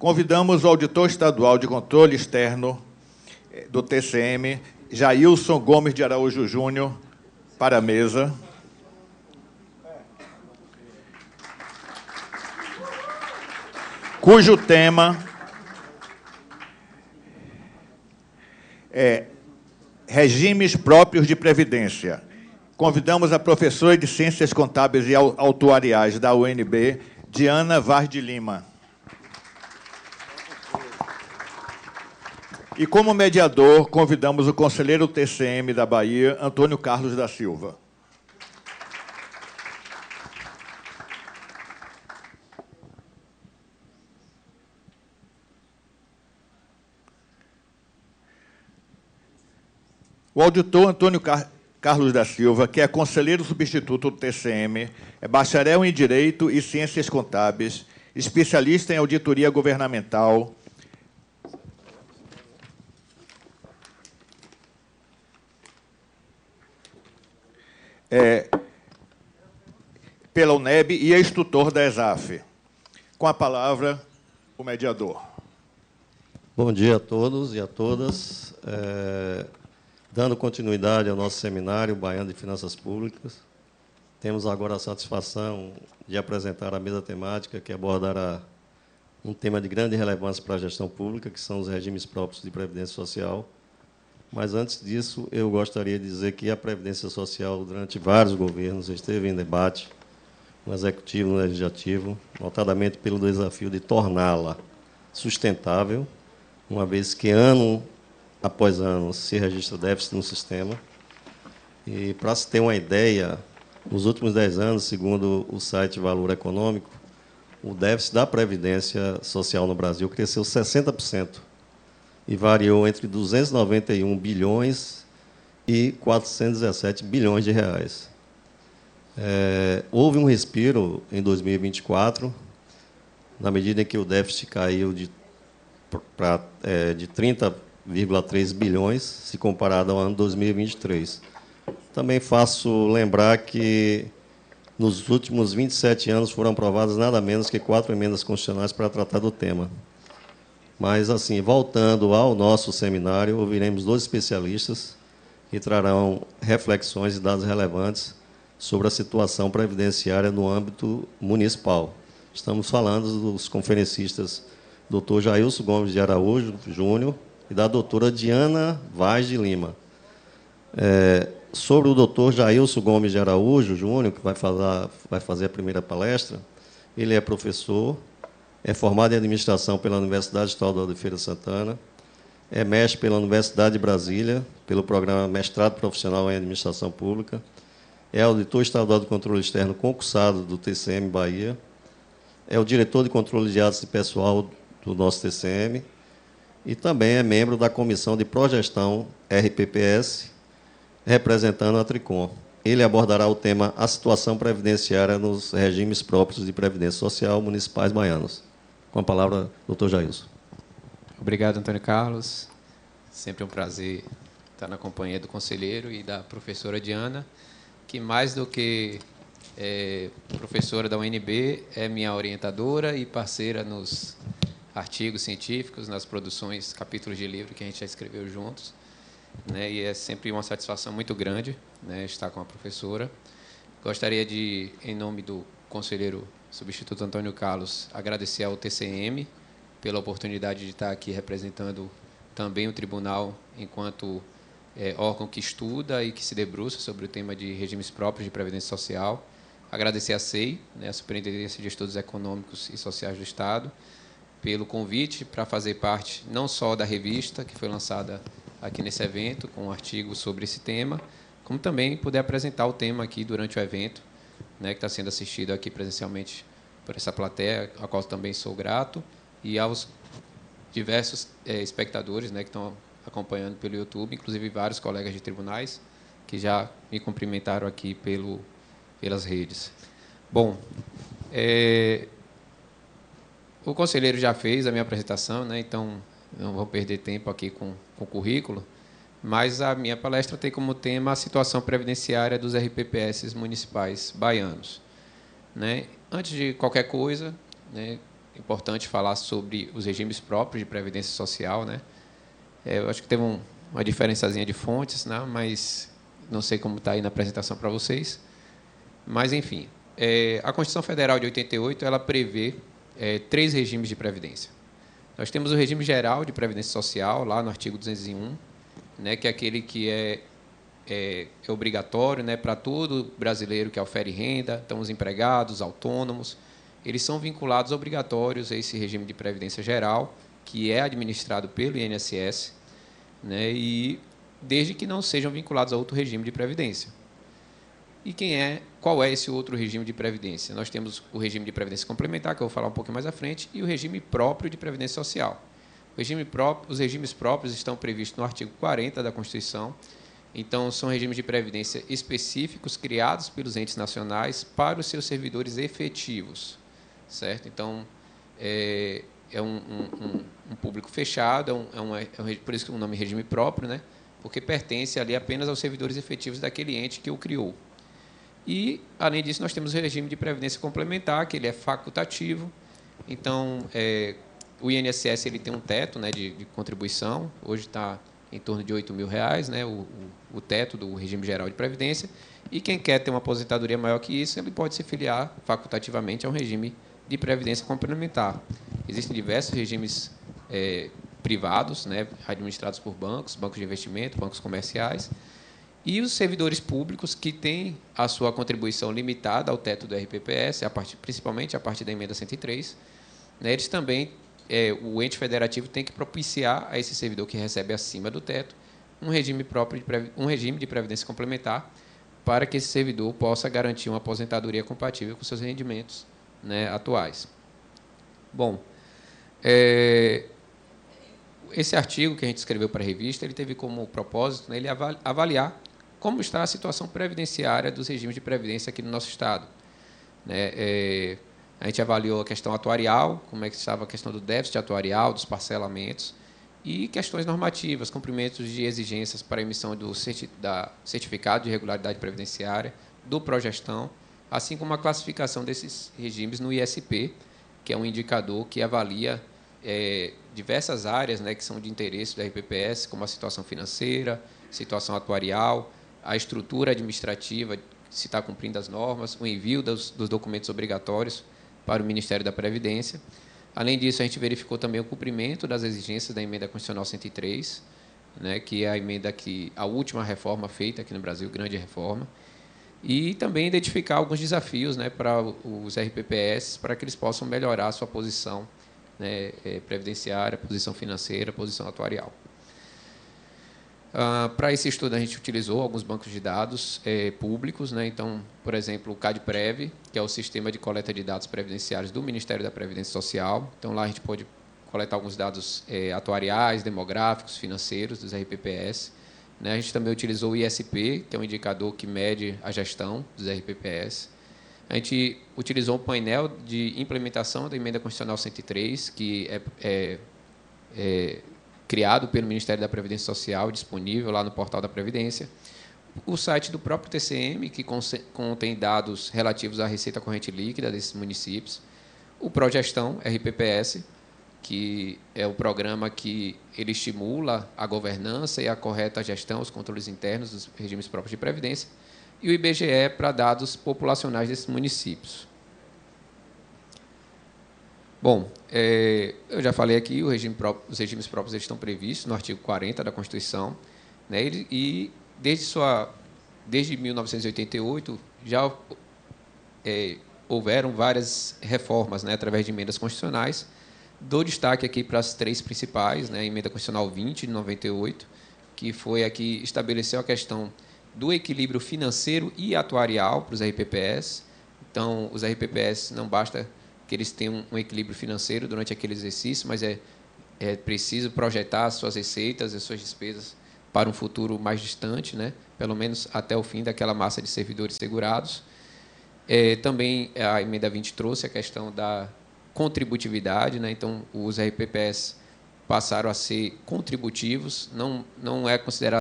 Convidamos o auditor estadual de controle externo do TCM, Jailson Gomes de Araújo Júnior, para a mesa. Cujo tema é regimes próprios de previdência. Convidamos a professora de Ciências Contábeis e Autuariais da UNB, Diana Vaz de Lima. E, como mediador, convidamos o conselheiro TCM da Bahia, Antônio Carlos da Silva. O auditor Antônio Carlos da Silva, que é conselheiro substituto do TCM, é bacharel em Direito e Ciências Contábeis, especialista em auditoria governamental, pela UNEB e é instrutor da ESAF. Com a palavra, o mediador. Bom dia a todos e a todas. Dando continuidade ao nosso seminário Baiano de Finanças Públicas, temos agora a satisfação de apresentar a mesa temática que abordará um tema de grande relevância para a gestão pública, que são os regimes próprios de previdência social. Mas, antes disso, eu gostaria de dizer que a previdência social, durante vários governos, esteve em debate no Executivo e no Legislativo, notadamente pelo desafio de torná-la sustentável, uma vez que, ano após ano, se registra déficit no sistema. E, para se ter uma ideia, nos últimos 10 anos, segundo o site Valor Econômico, o déficit da Previdência Social no Brasil cresceu 60% e variou entre 291 bilhões e 417 bilhões de reais. Houve um respiro em 2024, na medida em que o déficit caiu de 30,3 bilhões, se comparado ao ano 2023. Também faço lembrar que, nos últimos 27 anos, foram aprovadas nada menos que 4 emendas constitucionais para tratar do tema. Mas, assim, voltando ao nosso seminário, ouviremos 2 especialistas que trarão reflexões e dados relevantes sobre a situação previdenciária no âmbito municipal. Estamos falando dos conferencistas Dr. Jailson Gomes de Araújo Júnior e da doutora Diana Vaz de Lima. Sobre o Dr. Jailson Gomes de Araújo Júnior, que vai fazer a primeira palestra, ele é professor, é formado em administração pela Universidade Estadual de Feira de Santana, é mestre pela Universidade de Brasília, pelo programa Mestrado Profissional em Administração Pública, é auditor estadual de controle externo concursado do TCM Bahia, é o diretor de controle de atos de pessoal do nosso TCM e também é membro da Comissão de Progestão RPPS, representando a Tricom. Ele abordará o tema A Situação Previdenciária nos Regimes Próprios de Previdência Social Municipais Baianos. Com a palavra, doutor Jailson. Obrigado, Antônio Carlos. Sempre um prazer estar na companhia do conselheiro e da professora Diana, que, mais do que professora da UNB, é minha orientadora e parceira nos artigos científicos, nas produções, capítulos de livro que a gente já escreveu juntos. E é sempre uma satisfação muito grande, estar com a professora. Gostaria de, em nome do conselheiro substituto Antônio Carlos, agradecer ao TCM pela oportunidade de estar aqui representando também o tribunal enquanto órgão que estuda e que se debruça sobre o tema de regimes próprios de previdência social. Agradecer à SEI, a Superintendência de Estudos Econômicos e Sociais do Estado, pelo convite para fazer parte não só da revista que foi lançada aqui nesse evento, com um artigo sobre esse tema, como também poder apresentar o tema aqui durante o evento, que está sendo assistido aqui presencialmente por essa plateia, a qual também sou grato, e aos diversos espectadores que estão acompanhando pelo YouTube, inclusive vários colegas de tribunais que já me cumprimentaram aqui pelas redes. Bom, o conselheiro já fez a minha apresentação, então não vou perder tempo aqui com o currículo, mas a minha palestra tem como tema a situação previdenciária dos RPPS municipais baianos. Antes de qualquer coisa, importante falar sobre os regimes próprios de previdência social, né? Eu acho que teve uma diferençazinha de fontes, né? Mas não sei como está aí na apresentação para vocês. Mas, enfim, a Constituição Federal de 88 ela prevê 3 regimes de previdência. Nós temos o regime geral de previdência social, lá no artigo 201, né, que é aquele que é obrigatório, né, para todo brasileiro que ofere renda, então os empregados, autônomos, eles são vinculados obrigatórios a esse regime de previdência geral, que é administrado pelo INSS, né, e desde que não sejam vinculados a outro regime de previdência. E qual é esse outro regime de previdência? Nós temos o regime de previdência complementar, que eu vou falar um pouquinho mais à frente, e o regime próprio de previdência social. Os regimes próprios estão previstos no artigo 40 da Constituição. Então, são regimes de previdência específicos criados pelos entes nacionais para os seus servidores efetivos, certo? Então, é um público fechado, por isso que o nome é regime próprio, né? Porque pertence ali apenas aos servidores efetivos daquele ente que o criou. E, além disso, nós temos o regime de previdência complementar, que ele é facultativo. Então, o INSS ele tem um teto, né, de contribuição, hoje está em torno de R$ 8.000, né, o teto do regime geral de previdência, e quem quer ter uma aposentadoria maior que isso, ele pode se filiar facultativamente a um regime de previdência complementar. Existem diversos regimes privados, né, administrados por bancos de investimento, bancos comerciais, e os servidores públicos que têm a sua contribuição limitada ao teto do RPPS, principalmente a partir da emenda 103, né, eles também, o ente federativo tem que propiciar a esse servidor que recebe acima do teto um regime de previdência complementar para que esse servidor possa garantir uma aposentadoria compatível com seus rendimentos, né, atuais. Bom, esse artigo que a gente escreveu para a revista, ele teve como propósito, né, ele avaliar como está a situação previdenciária dos regimes de previdência aqui no nosso Estado. Né? A gente avaliou a questão atuarial, como é que estava a questão do déficit atuarial, dos parcelamentos, e questões normativas, cumprimentos de exigências para a emissão do certificado de regularidade previdenciária, do progestão, assim como a classificação desses regimes no ISP, que é um indicador que avalia diversas áreas, né, que são de interesse do RPPS, como a situação financeira, situação atuarial, a estrutura administrativa, se está cumprindo as normas, o envio dos documentos obrigatórios para o Ministério da Previdência. Além disso, a gente verificou também o cumprimento das exigências da Emenda Constitucional 103, né, que é a última reforma feita aqui no Brasil, grande reforma, e também identificar alguns desafios, né, para os RPPS, para que eles possam melhorar a sua posição, né, previdenciária, posição financeira, posição atuarial. Para esse estudo, a gente utilizou alguns bancos de dados públicos, né? Então, por exemplo, o CadPrev, que é o Sistema de Coleta de Dados Previdenciários do Ministério da Previdência Social. Então, lá a gente pode coletar alguns dados atuariais, demográficos, financeiros dos RPPS. Né? A gente também utilizou o ISP, que é um indicador que mede a gestão dos RPPS. A gente utilizou um painel de implementação da Emenda Constitucional 103, que criado pelo Ministério da Previdência Social, disponível lá no portal da Previdência. O site do próprio TCM, que contém dados relativos à receita corrente líquida desses municípios. O Progestão, RPPS, que é o programa que ele estimula a governança e a correta gestão, os controles internos dos regimes próprios de previdência. E o IBGE para dados populacionais desses municípios. Bom, eu já falei aqui, os regimes próprios eles estão previstos no artigo 40 da Constituição, né, e desde 1988 já houveram várias reformas, né, através de emendas constitucionais. Dou destaque aqui para as 3 principais, né, a Emenda Constitucional 20, de 98, que foi a que estabeleceu a questão do equilíbrio financeiro e atuarial para os RPPS. Então, os RPPS não basta que eles tenham um equilíbrio financeiro durante aquele exercício, mas é preciso projetar as suas receitas, as suas despesas para um futuro mais distante, né? Pelo menos até o fim daquela massa de servidores segurados. Também a Emenda 20 trouxe a questão da contributividade, né? Então, os RPPS passaram a ser contributivos, não é considerado